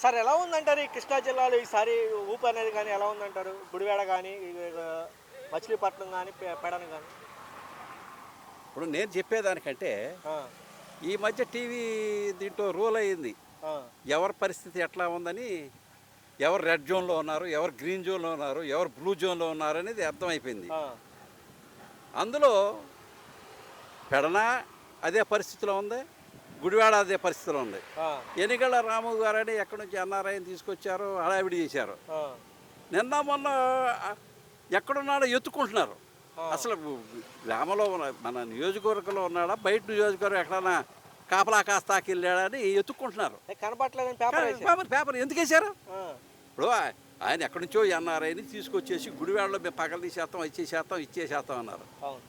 Sir ఎలా ఉందంటారు ఈ కృష్ణా జిల్లాలో ఈసారి ఊపు అనేది కానీ ఎలా ఉందంటారు? గుడివాడ కానీ, మచిలీపట్నం కానీ, పెడన కానీ? ఇప్పుడు నేను చెప్పేదానికంటే ఆ, ఈ మధ్య టీవీ దీంట్లో రూల్ అయ్యింది. ఆ, ఎవరి పరిస్థితి ఎట్లా ఉందని, ఎవరు రెడ్ జోన్లో ఉన్నారు, ఎవరు గ్రీన్ జోన్లో ఉన్నారు, ఎవరు బ్లూ జోన్లో ఉన్నారు అనేది అర్థమైపోయింది. ఆ, అందులో పెడన అదే పరిస్థితిలో ఉంది, గుడివాడ అదే పరిస్థితిలో ఉంది. ఆ, ఎన్నికల రాము గారని ఎక్కడి నుంచి ఎన్ఆర్ఐని తీసుకొచ్చారు, హడావిడి చేశారు. ఆ, నిన్న మొన్న ఎక్కడున్నాడో ఎత్తుకుంటున్నారు. ఆ. అసలు గ్రామంలో మన నియోజకవర్గంలో ఉన్నాడా, బయట నియోజకవర్గం ఎక్కడన్నా కాపలా కాస్తాకి వెళ్ళాడా అని ఎత్తుక్కుంటున్నారు. కనపట్లేదని పేపర్ వేశారు. పేపర్ ఎందుకు వేశారు? ఆ, ఇప్పుడు ఆయన ఎక్కడి నుంచో ఎన్ఆర్ఐని తీసుకొచ్చేసి గుడివాడలో మేము పగలు తీసేస్తాం, ఇచ్చేసేస్తాం అన్నారు. అవును,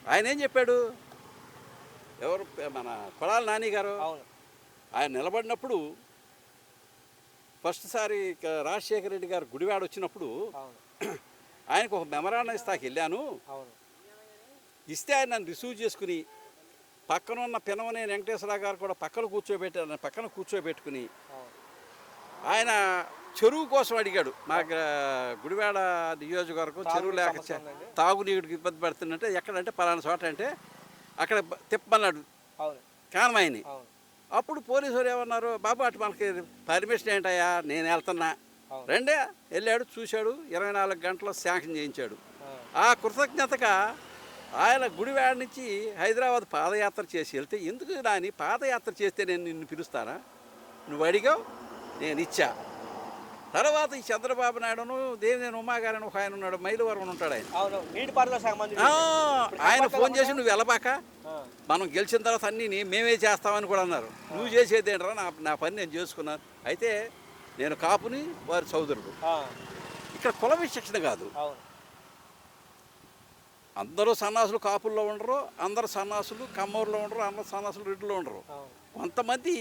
ఆయన ఏం చెప్పాడు? ఎవరు మన కొడాలి నాని గారు అవును, ఆయన నిలబడినప్పుడు ఫస్ట్ సారి రాజశేఖర రెడ్డి గారు గుడివాడ వచ్చినప్పుడు అవును, ఆయనకు ఒక మెమరాండం ఇస్తాకి వెళ్ళాను. అవును, ఇస్తే ఆయన నన్ను రిసీవ్ చేసుకుని పక్కన ఉన్న పినవనేని వెంకటేశ్వరరావు గారు కూడా పక్కన కూర్చోబెట్టుకుని అవును. ఆయన చెరువు కోసం అడిగాడు. మా గుడివాడ నియోజకవర్గం చెరువు లేక సమస్య ఉందండి. తాగునీటికి ఇబ్బంది పడుతుందంటే ఎక్కడంటే పలానా చోట అంటే అక్కడ తిప్పమన్నాడు అవును, కానమాయని. అవును, అప్పుడు పోలీసులు ఏమన్నారు, బాబు అటు మనకి పర్మిషన్ ఏంటయ్యా, నేను వెళ్తున్నా అవును. రెండే. వెళ్ళాడు, చూశాడు, 24 గంటల్లో శాంక్షన్ చేయించాడు. ఆ, ఆ కృతజ్ఞతగా ఆయన గుడివాడ నుంచి హైదరాబాద్ పాదయాత్ర చేసి వెళ్తే, ఎందుకు నాని పాదయాత్ర చేస్తే నేను నిన్ను పిలుస్తానా, నువ్వు అడిగావు నేను ఇచ్చా. తర్వాత ఈ చంద్రబాబు నాయుడును దేవినేని ఉమాగారని ఒక ఆయన ఉన్నాడు, మైలవరం ఉంటాడు ఆయన. అవును. నీటిపారుదల శాఖ మంత్రి. ఆయన ఫోన్ చేసి నువ్వు వెళ్ళబాక, ఆ, మనం గెలిచిన తర్వాత అన్నీ మేమే చేస్తామని కూడా అన్నారు. నువ్వు చేసేది ఏంట్రా, నా పని నేను చేసుకున్నాను. అయితే నేను కాపుని, వారి సోదరుడు. ఆ, ఇక్కడ కుల విచక్షణ కాదు. అవును, అందరూ సన్నాసులు కాపుల్లో ఉండరు, అందరు సన్నాసులు కమ్మూరులో ఉండరు, అందరు సన్నాసులు రెడ్డిలో ఉండరు. అవును, కొంతమంది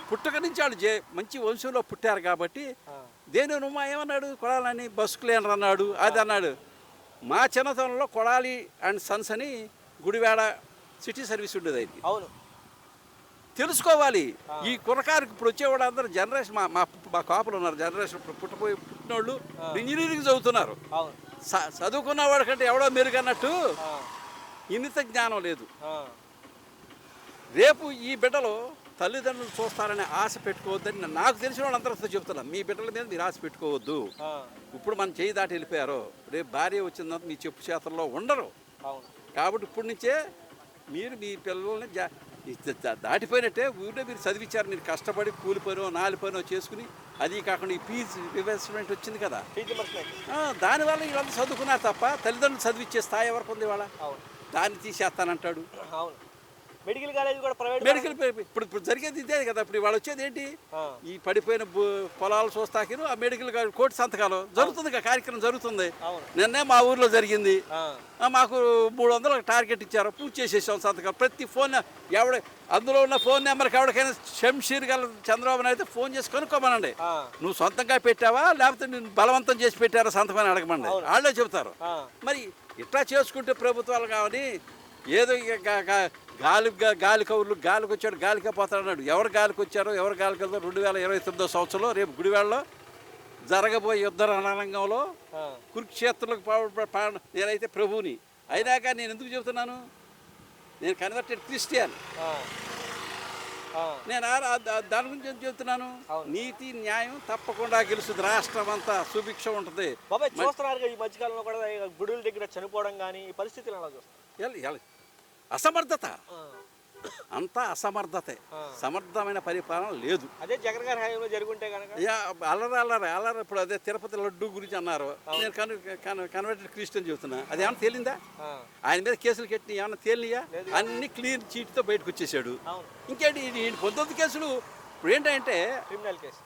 పుట్టుక నుంచి వాళ్ళు మంచి వంశంలో పుట్టారు కాబట్టి. ఆ, దేని ఉమా ఏమన్నాడు, కొడాలని బస్సుకు లేనరు అన్నాడు. అది అన్నాడు. మా చిన్నతనంలో కొడాలి అండ్ సన్స్ అని గుడివాడ సిటీ సర్వీస్ ఉండేది ఆయనకి. అవును, తెలుసుకోవాలి. ఆ. ఈ కురకారికి ఇప్పుడు వచ్చేవాడు అందరూ జనరేషన్ మా కాపులు ఉన్నారు, జనరేషన్ ఇప్పుడు పుట్టినోళ్ళు ఇంజనీరింగ్ చదువుతున్నారు. అవును, చదువుకున్న వాడికంటే ఎవడో మెరుగన్నట్టు ఆ, ఇన్నిత జ్ఞానం లేదు. ఆ, రేపు ఈ బిడ్డలు తల్లిదండ్రులు చూస్తారనే ఆశ పెట్టుకోవద్దని నాకు తెలిసిన వాళ్ళందరితో చెప్తున్నాను. మీ బిడ్డల మీద మీరు ఆశ పెట్టుకోవద్దు. ఆ, ఇప్పుడు మన చేయి దాటి వెళ్ళిపోయారు, రేపు భార్య వచ్చిందంత మీ చెప్పు చేతల్లో ఉండరు. అవును, కాబట్టి ఇప్పటి నుంచే మీరు మీ పిల్లల్ని దాటిపోయినట్టే. ఊరిలో మీరు చదివించారు, మీరు కష్టపడి కూలి పనో 4 పనో చేసుకుని, అది కాకుండా ఈ ఫీజు రివర్స్మెంట్ వచ్చింది కదా, ఫీజు రియంబర్స్మెంట్. దానివల్ల వీళ్ళంతా చదువుకున్నారు తప్ప తల్లిదండ్రులు చదివించే స్థాయి ఎవరికి ఉంది వాళ్ళ. అవును, దాన్ని తీసేస్తానంటాడు. అవును. మెడికల్ కాలేజ్ కూడా ప్రైవేట్. మెడికల్ ఇప్పుడు జరిగేది ఇదే కదా. ఇప్పుడు వాళ్ళు వచ్చేది ఏంటి, ఆ, ఈ పడిపోయిన పొలాలు చూస్తాకిను ఆ మెడికల్ కోటి సంతకాలు జరుగుతుంది, కార్యక్రమం జరుగుతుంది. అవును, నిన్నే మా ఊర్లో జరిగింది. ఆ, మాకు 300 టార్గెట్ ఇచ్చారు, పూర్తి చేసేసాం సంతకాలు. ప్రతి ఫోన్ అందులో ఉన్న ఫోన్ నెంబర్కి ఎవరికైనా శంషీర్ గల చంద్రబాబు అయితే ఫోన్ చేసి కనుక్కోమనండి. ఆ, నువ్వు సొంతంగా పెట్టావా లేకపోతే నేను బలవంతం చేసి పెట్టారా సంతకం అని అడగమండి, వాళ్ళే చెబుతారు. ఆ, మరి ఇట్లా చేసుకుంటే ప్రభుత్వాలు కావని ఏదో గాలి కౌర్లు, గాలికి వచ్చాడు గాలికే పోతాడు అన్నాడు. ఎవరు గాలికి వచ్చారో ఎవరు గాలికి వెళ్తారో 2029 సంవత్సరంలో రేపు గుడివాడలో జరగబోయే యుద్ధ రణరంగంలో ఆ, కురుక్షేత్రులకు నేనైతే ప్రభువుని అయినాక నేను ఎందుకు చెబుతున్నాను, నేను కన్వర్టెడ్ క్రిస్టియన్. ఆ, ఆ, నేను దాని గురించి ఎందుకు చెబుతున్నాను. అవును. నీతి న్యాయం తప్పకుండా గెలుస్తుంది, రాష్ట్రం అంతా సుభిక్ష ఉంటుంది. బాబాయ్ చూస్తున్నారు ఈ మధ్యకాలంలో కూడా గుడుల దగ్గర చనిపోవడం కానీ ఈ పరిస్థితులు ఎలా చూస్తారు? అసమర్థత, ఆ, అంతా అసమర్థతే. ఆ. సమర్థమైన పరిపాలన లేదు. అదే జగన్ గారి హయాంలో జరుగుంటే కనుక. అల్లరి ఇప్పుడు అదే తిరుపతి లడ్డు గురించి అన్నారు. నేను కన్వర్టెడ్ క్రిస్టియన్ చెబుతున్నా, అది ఏమన్నా తేలిందా? ఆ, ఆయన మీద కేసులు కట్టిన ఏమన్నా తేలియా? లేదు. అన్ని క్లీన్ చీట్తో బయటకు వచ్చేసాడు. అవును, ఇంకేంటి 19 కేసులు. ఇప్పుడు ఏంటంటే క్రిమినల్ కేసు.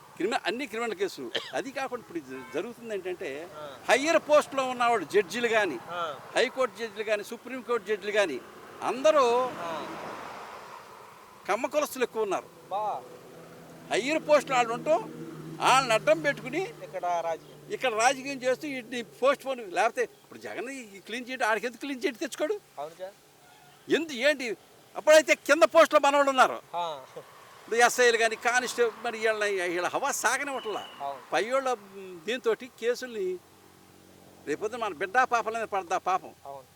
అన్ని క్రిమినల్ కేసులు. అది కాకుండా ఇప్పుడు జరుగుతుంది ఏంటంటే, ఆ, హయ్యర్ పోస్ట్లో ఉన్నవాడు జడ్జిలు కానీ, ఆ, హైకోర్టు జడ్జిలు కానీ, సుప్రీంకోర్టు జడ్జిలు కానీ అందరూ ఆ, కమ్మ కులస్తులు ఎక్కువ ఉన్నారు. బా హయ్యర్ పోస్టులు వాళ్ళు ఉంటాం, వాళ్ళని అడ్డం పెట్టుకుని ఇక్కడ రాజకీయం చేస్తూ వీటిని పోస్ట్ పోన్. లేకపోతే ఇప్పుడు జగన్ ఈ క్లీన్ చీట్ ఆడికి ఎందుకు క్లీన్ చీట్ తెచ్చుకోడు? అవును సార్. ఏంటి అప్పుడైతే కింద పోస్టులో మనవాళ్ళు ఉన్నారు. ఇప్పుడు ఎస్ఐలు కానీ కానిస్టేబుల్ మరి వీళ్ళ హవా సాగనివ్వట్లా అవును. పై వాళ్ళ దీంతో కేసుల్ని రేపొద్దు మన బిడ్డా పాపల మీద పడదా పాపం. అవును.